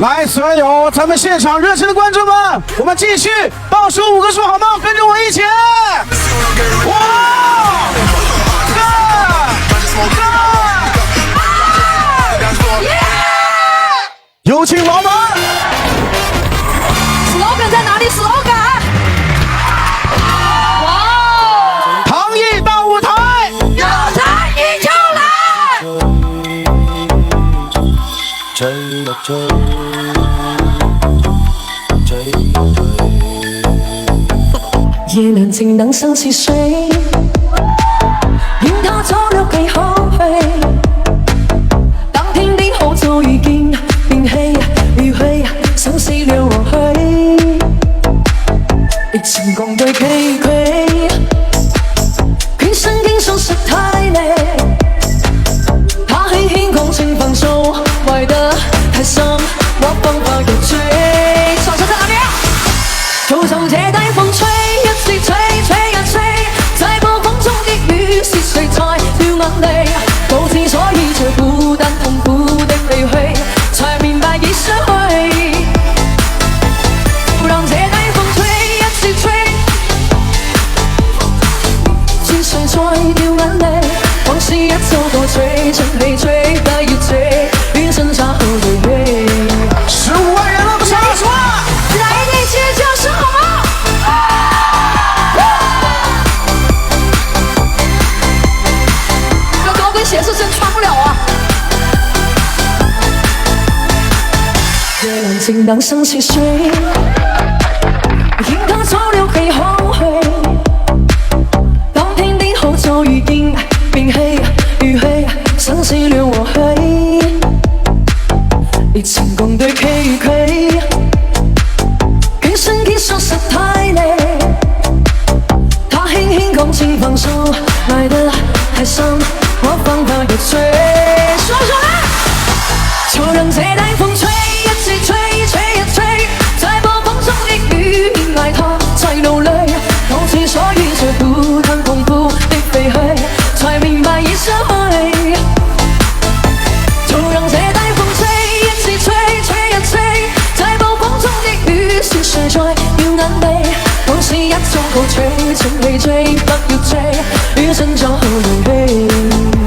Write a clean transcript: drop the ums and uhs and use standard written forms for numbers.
来，所有咱们现场热情的观众们，我们继续倒数5个数，好吗？跟着我一起！哇！有请老板。slogan 在哪里 ？slogan！ 哇！唐毅到舞台，有才你就来。夜阑靜等生似水，願他早了幾後悔。當天的好早已經變黑與灰，像是了我去，疫情共對崎嶇，偏身經說實太累。他輕輕空情放手，愛得太深，我方法也追。手手在哪裡啊？就像這帶風吹。吹呀吹，在暴風中的雨是誰在掉眼淚？導致所以最孤單痛苦的離去，才明白已失去。就讓這帶風吹一直吹，是誰在掉眼淚？往事一走過吹，趁被吹得越醉，怨聲茶後回味。15萬人了，不少20萬，來一起就是好嗎？鞋是真穿不了啊！夜闌靜當生似水，應他早了幾後悔。當天的好早已經變黑與灰，像是了我去，疫情共對崎嶇，偏身結束實太累。他輕輕空情放手，愛得太深。我方法也吹，說說啦！就讓這帶風吹，一直吹，吹呀吹，在暴風中的雨變愛他在流淚，導致所以最孤單痛苦的離去，才明白已失去。就讓這帶風吹，一直吹，吹呀吹，在暴風中的雨是誰在掉眼淚？往事一種好吹，趁被追不要追，餘生就後回味。